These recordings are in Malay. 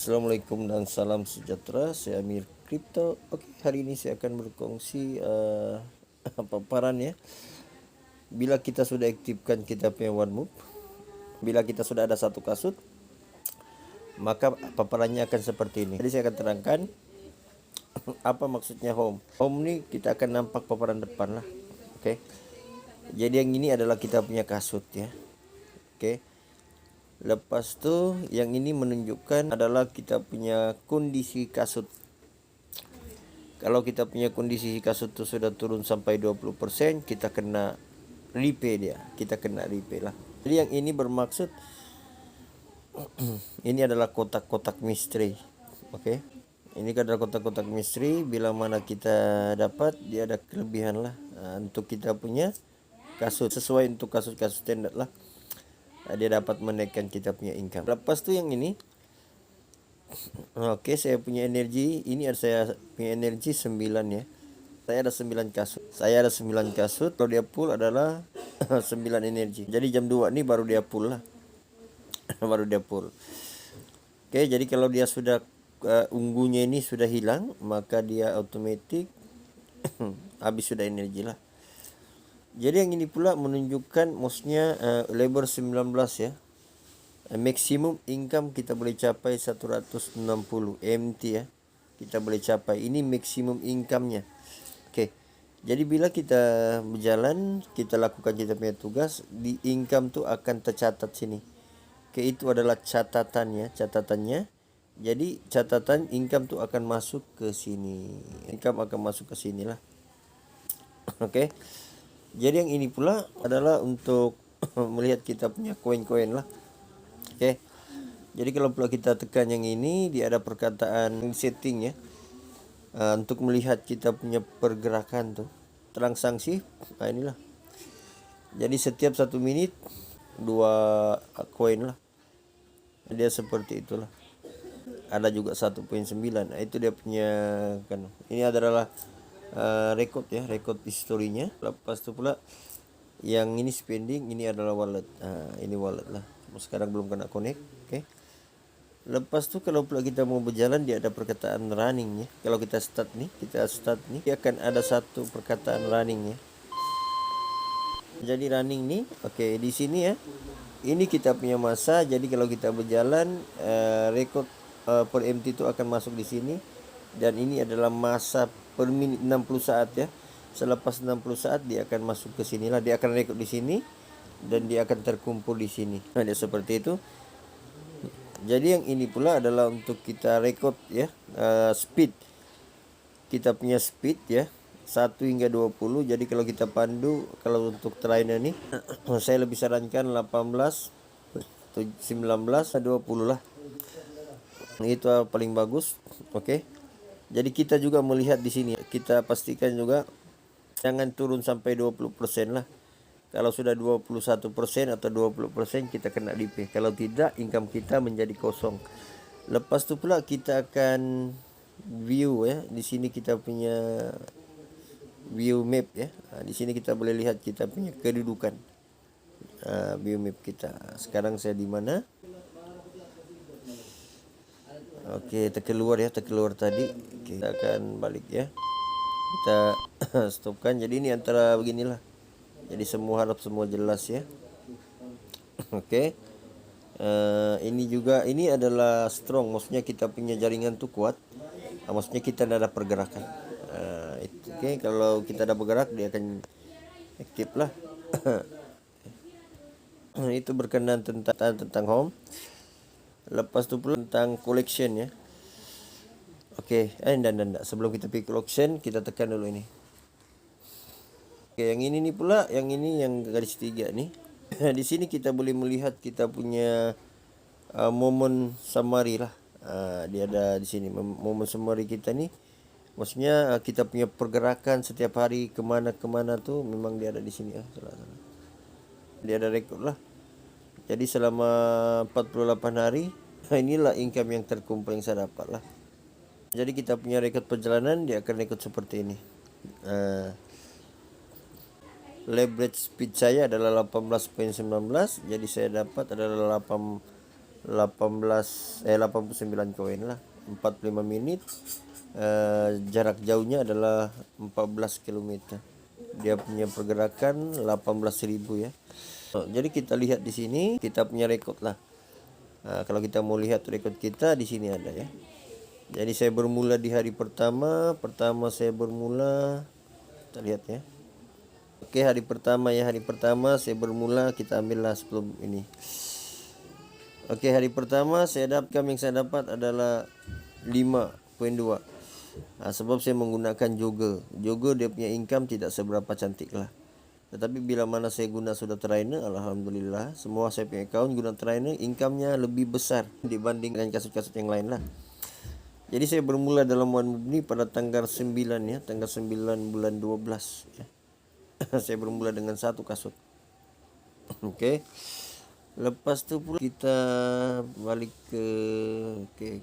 Assalamualaikum dan salam sejahtera. Saya Amir Crypto. Oke, hari ini saya akan berkongsi paparan ya. Bila kita sudah aktifkan kita punya OneMove, bila kita sudah ada satu kasut, maka paparannya akan seperti ini. Jadi saya akan terangkan apa maksudnya home. Home ini kita akan nampak paparan depan lah. Oke. Jadi yang ini adalah kita punya kasut ya. Oke. Lepas tu yang ini menunjukkan adalah kita punya kondisi kasut. Kalau kita punya kondisi kasut itu sudah turun sampai 20%, kita kena repay dia. Kita kena repay lah. Jadi yang ini bermaksud ini adalah kotak-kotak misteri. Oke. Ini adalah kotak-kotak misteri. Bila mana kita dapat, dia ada kelebihan lah. Untuk kita punya kasut sesuai untuk kasus-kasus standar lah. Dia dapat menaikkan kita punya income. Lepas tu yang ini, oke, saya punya energi. Ini saya punya energi 9 ya. Saya ada 9 kasut. Kalau dia full adalah 9 energi. Jadi jam 2 ini baru dia full lah. Baru dia full. Oke, jadi kalau dia sudah ungunya ini sudah hilang, maka dia otomatis habis sudah energi lah. Jadi yang ini pula menunjukkan maksudnya labor 19 ya. Maksimum income kita boleh capai 160 MT ya. Kita boleh capai. Ini maksimum income-nya. Oke. Jadi bila kita berjalan, kita lakukan kita punya tugas, di income tu akan tercatat sini. Oke, itu adalah catatannya. Jadi catatan income tu akan masuk ke sini. Income akan masuk ke sini lah. Oke. Jadi yang ini pula adalah untuk melihat kita punya koin-koin lah. Oke. Jadi kalau pula kita tekan yang ini, dia ada perkataan setting ya. Untuk melihat kita punya pergerakan tuh. Transaksi, nah inilah. Jadi setiap 1 menit 2 koin lah. Dia seperti itulah. Ada juga 1.9. Nah, itu dia punya kan. Ini adalah rekod ya, rekod historinya. Lepas itu pula yang ini spending, ini adalah wallet. Ini wallet lah. Sekarang belum kena connect. Oke. Lepas tu kalau pula kita mau berjalan, dia ada perkataan running ya. Kalau kita start nih, dia akan ada satu perkataan running ya. Jadi running nih, oke, di sini ya. Ini kita punya masa. Jadi kalau kita berjalan, rekod per MT itu akan masuk di sini. Dan ini adalah masa per menit 60 saat ya. Selepas 60 saat dia akan masuk ke sini lah. Dia akan rekod di sini dan dia akan terkumpul di sini. Nah, dia seperti itu. Jadi yang ini pula adalah untuk kita rekod ya, speed. Kita punya speed ya, 1 hingga 20. Jadi kalau kita pandu, kalau untuk trainer nih saya lebih sarankan 18, 19, 20 lah. Itu paling bagus. Oke. Jadi kita juga melihat di sini, kita pastikan juga jangan turun sampai 20% lah. Kalau sudah 21% atau 20% kita kena DP. Kalau tidak, income kita menjadi kosong. Lepas tu pula kita akan view ya. Di sini kita punya view map ya. Di sini kita boleh lihat kita punya kedudukan. View map kita. Sekarang saya di mana? Oke, terkeluar tadi. Kita akan balik ya. Kita stopkan. Jadi ini antara beginilah. Jadi semua jelas ya. Oke. Ini juga, ini adalah strong. Maksudnya kita punya jaringan tuh kuat. Maksudnya kita ada pergerakan. Oke, kalau kita ada bergerak dia akan aktif lah. Itu berkenaan tentang home. Lepas itu pula tentang collection ya. Oke, dan sebelum kita pilih collection, kita tekan dulu ini. Oke, yang ini nih pula, yang ini yang garis 3 nih. Di sini kita boleh melihat kita punya momen summary lah. Dia ada di sini momen summary kita nih. Maksudnya kita punya pergerakan setiap hari kemana tuh memang dia ada di sini ya. Dia ada rekod lah. Jadi selama 48 hari inilah income yang terkumpul yang saya dapat lah. Jadi kita punya rekod perjalanan, dia akan rekod seperti ini. Leverage speed saya adalah 18.19. Jadi saya dapat adalah 89 koin lah, 45 menit. Jarak jauhnya adalah 14 km. Dia punya pergerakan 18.000 ya. Jadi kita lihat di sini kita punya rekod lah. Kalau kita mau lihat rekod kita di sini ada ya. Jadi saya bermula di hari pertama saya bermula, kita lihat ya. Oke, hari pertama saya bermula, kita ambillah sebelum ini. Oke, hari pertama yang saya dapat adalah 5.2. Sebab saya menggunakan Jogger dia punya income tidak seberapa cantik lah. Tetapi bila mana saya guna sudah trainer, alhamdulillah semua saya punya account guna trainer, income-nya lebih besar dibanding dengan kasus-kasus yang lain lah. Jadi saya bermula dalam OneMove ini pada tanggal 9 ya, tanggal 9 bulan 12 ya. Saya bermula dengan satu kasut. Oke. Lepas tu pula kita balik ke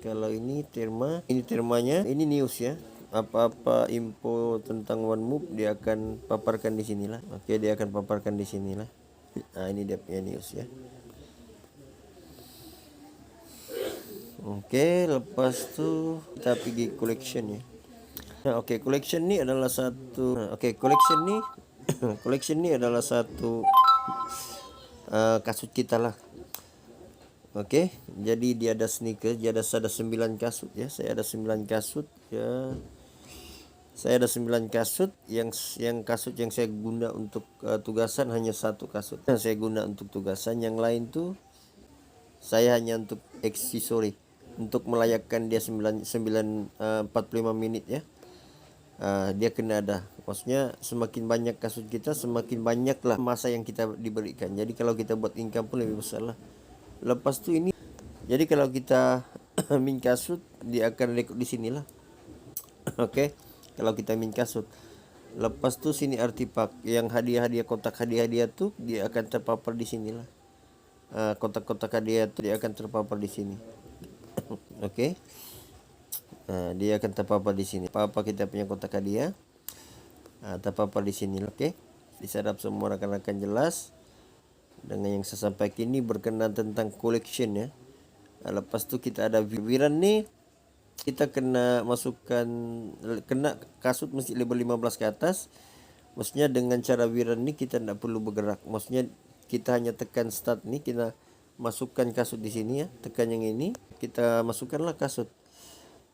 kalau ini termanya, ini news ya. Apa-apa info tentang OneMove dia akan paparkan di sinilah. Oke, dia akan paparkan di sinilah. Nah, ini dia punya news ya. Oke, lepas tu kita pergi collection ya. Oke, collection ni adalah satu collection ni adalah satu kasut kita lah. Oke, jadi dia ada sneakers, dia ada 9 kasut ya. Saya ada 9 kasut ya. Saya ada 9 kasut, yang kasut yang saya guna untuk tugasan hanya satu kasut. Yang saya guna untuk tugasan, yang lain tuh saya hanya untuk aksesori, untuk melayakkan dia 45 menit ya. Dia kena ada. Maksudnya semakin banyak kasut kita, semakin banyaklah masa yang kita diberikan. Jadi kalau kita buat income pun lebih besar lah. Lepas tu ini, jadi kalau kita min kasut, dia akan rekod di sinilah. Oke, kalau kita min kasut. Lepas tu sini artipak yang hadiah-hadiah, kotak hadiah-hadiah tuh dia akan terpapar di sinilah. Kotak-kotak hadiah tuh dia akan terpapar di sini. Oke. Dia akan terpapar di sini. Apa kita punya kotak hadiah terpapar di sini. Oke. Disadap semua rekan-rekan jelas. Dengan yang saya sampaikan ini berkenaan tentang collection ya. Lepas tu kita ada wiran nih. Kita kena masukkan, kena kasut mesti level 15 ke atas. Maksudnya dengan cara wiran ni kita tidak perlu bergerak. Maksudnya kita hanya tekan start nih, kita masukkan kasut di sini ya. Tekan yang ini, kita masukkanlah kasut.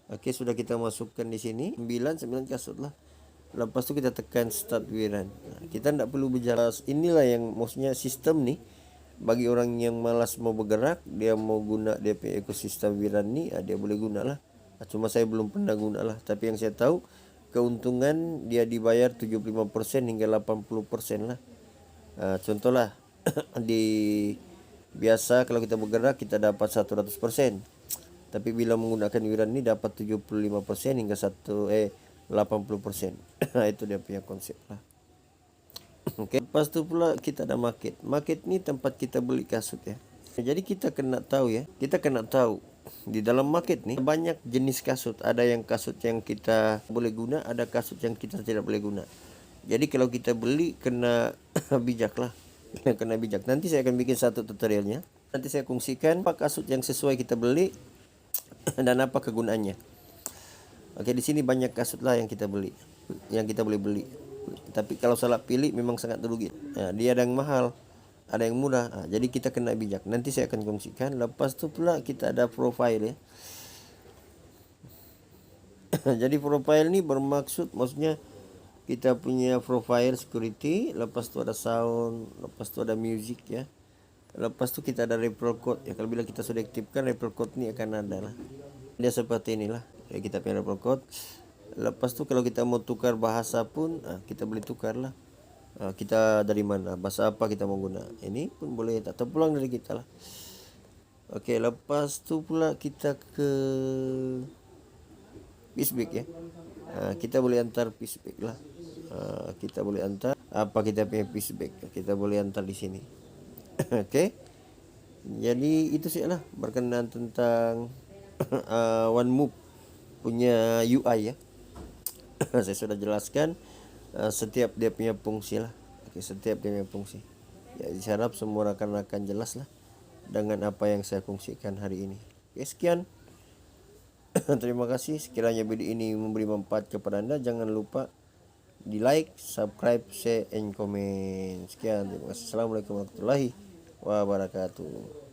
Oke, sudah kita masukkan di sini 9 kasut lah. Lepas tu kita tekan start wiran. Kita tidak perlu berjalan. Inilah yang maksudnya sistem nih bagi orang yang malas mau bergerak, dia mau guna dia punya ekosistem wiran ni, dia boleh gunalah. Cuma saya belum pernah guna lah. Tapi yang saya tahu keuntungan dia dibayar 75% hingga 80% lah. Contohlah di biasa kalau kita bergerak kita dapat 100%. Tapi bila menggunakan wiran ni dapat 75% hingga 80%. Itu dia punya konsep lah. Oke. Lepas tu pula kita ada market. Market ni tempat kita beli kasut ya. Jadi kita kena tahu ya. Kita kena tahu di dalam market ni banyak jenis kasut. Ada yang kasut yang kita boleh guna, ada kasut yang kita tidak boleh guna. Jadi kalau kita beli kena bijak lah. Kena bijak. Nanti saya akan bikin satu tutorialnya. Nanti saya kongsikan apa kasut yang sesuai kita beli dan apa kegunaannya. Oke, di sini banyak kasut lah yang kita beli, yang kita boleh beli. Tapi kalau salah pilih memang sangat rugi. Dia ada yang mahal, ada yang murah. Jadi kita kena bijak. Nanti saya akan kongsikan. Lepas tu pula kita ada profile ya. Jadi profile ni bermaksud, maksudnya kita punya profile security. Lepas tu ada sound, lepas tu ada music ya. Lepas tu kita ada referral code ya. Kalau bila kita sudah aktifkan referral code ni akan ada lah. Dia seperti inilah ya, kita punya referral code. Lepas tu kalau kita mau tukar bahasa pun kita boleh tukar lah. Kita dari mana, bahasa apa kita mau guna, ini pun boleh tak terpulang dari kita lah. Oke, lepas tu pula kita ke Peaceback ya. Kita boleh antar Peaceback lah. Kita boleh antar apa kita punya Peaceback, kita boleh antar di sini. Oke. Jadi itu sih lah berkenaan tentang OneMove punya UI ya. Saya sudah jelaskan setiap dia punya fungsi lah. Oke, setiap dia punya fungsi. Ya, diharap semua rekan-rekan jelas lah. dengan apa yang saya fungsikan hari ini. Oke, sekian. Terima kasih. Sekiranya video ini memberi manfaat kepada Anda, jangan lupa di like, subscribe, share, and comment. Sekian. Terima kasih. Assalamualaikum warahmatullahi wabarakatuh.